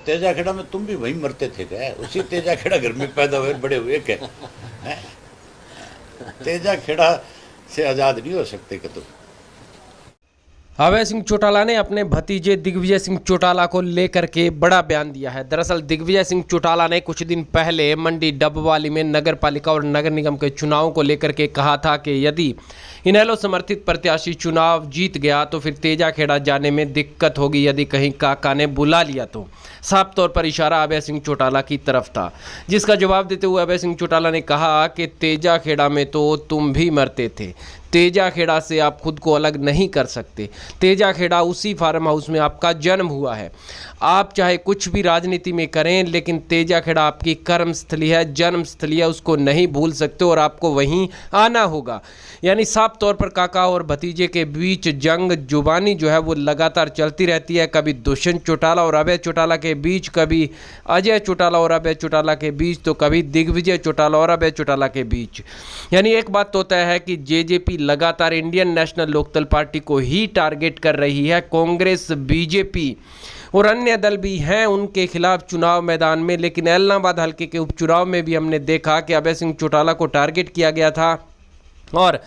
तेजा खेड़ा में तुम भी वहीं मरते थे क्या? उसी तेजा खेड़ा घर में पैदा हुए बड़े हुए क्या? हैं? तेजा खेड़ा से आज़ाद नहीं हो सकते कि तुम। अभय सिंह चौटाला ने अपने भतीजे दिग्विजय सिंह चौटाला को लेकर के बड़ा बयान दिया है। दरअसल दिग्विजय सिंह चौटाला ने कुछ दिन पहले मंडी डबवाली में नगर पालिका और नगर निगम के चुनावों को लेकर के कहा था कि यदि इनेलो समर्थित प्रत्याशी चुनाव जीत गया तो फिर तेजा खेड़ा जाने में दिक्कत होगी यदि कहीं काका ने बुला लिया तो। साफ तौर पर इशारा अभय सिंह चौटाला की तरफ था, जिसका जवाब देते हुए अभय सिंह चौटाला ने कहा कि तेजा खेड़ा में तो तुम भी मरते थे, तेजा खेड़ा से आप खुद को अलग नहीं कर सकते। तेजा खेड़ा उसी फार्म हाउस में आपका जन्म हुआ है। आप चाहे कुछ भी राजनीति में करें, लेकिन तेजा खेड़ा आपकी कर्मस्थली है, जन्मस्थली है, उसको नहीं भूल सकते और आपको वहीं आना होगा। यानी साफ तौर पर काका और भतीजे के बीच जंग जुबानी जो है वो लगातार चलती रहती है। कभी दुष्यंत चौटाला और अभय चौटाला के बीच, कभी अजय चौटाला और अभय चौटाला के बीच, तो कभी दिग्विजय चौटाला और अभय चौटाला के बीच। यानी एक बात तो तय है कि जेजेपी लगातार इंडियन नेशनल लोकदल पार्टी को ही टारगेट कर रही है। कांग्रेस, बीजेपी और अन्य दल भी हैं उनके खिलाफ चुनाव मैदान में, लेकिन एलनाबाद हल्के के उपचुनाव में भी हमने देखा कि अभय सिंह चौटाला को टारगेट किया गया था और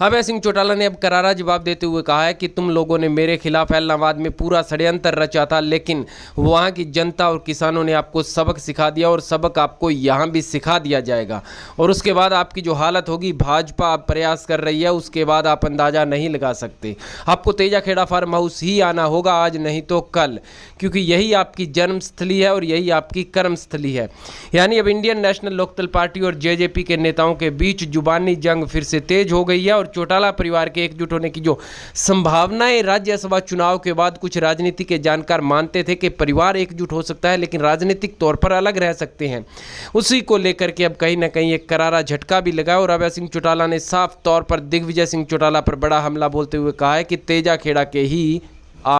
अभय सिंह चौटाला ने अब करारा जवाब देते हुए कहा है कि तुम लोगों ने मेरे खिलाफ एलनाबाद में पूरा षड्यंत्र रचा था, लेकिन वहाँ की जनता और किसानों ने आपको सबक सिखा दिया और सबक आपको यहाँ भी सिखा दिया जाएगा। और उसके बाद आपकी जो हालत होगी, भाजपा प्रयास कर रही है, उसके बाद आप अंदाज़ा नहीं लगा सकते। आपको तेजा खेड़ा फार्म हाउस ही आना होगा, आज नहीं तो कल, क्योंकि यही आपकी जन्मस्थली है और यही आपकी कर्मस्थली है। यानी अब इंडियन नेशनल लोकदल पार्टी और जेजेपी के नेताओं के बीच जुबानी जंग फिर से तेज हो गई है और चौटाला परिवार के एकजुट होने की जो संभावनाएं राज्यसभा चुनाव के बाद कुछ राजनीति के जानकार मानते थे कि परिवार एकजुट हो सकता है लेकिन राजनीतिक तौर पर अलग रह सकते हैं, उसी को लेकर के अब कहीं ना कहीं एक करारा झटका भी लगा और अभय सिंह चौटाला ने साफ तौर पर दिग्विजय सिंह चौटाला पर बड़ा हमला बोलते हुए कहा है कि तेजा खेड़ा के ही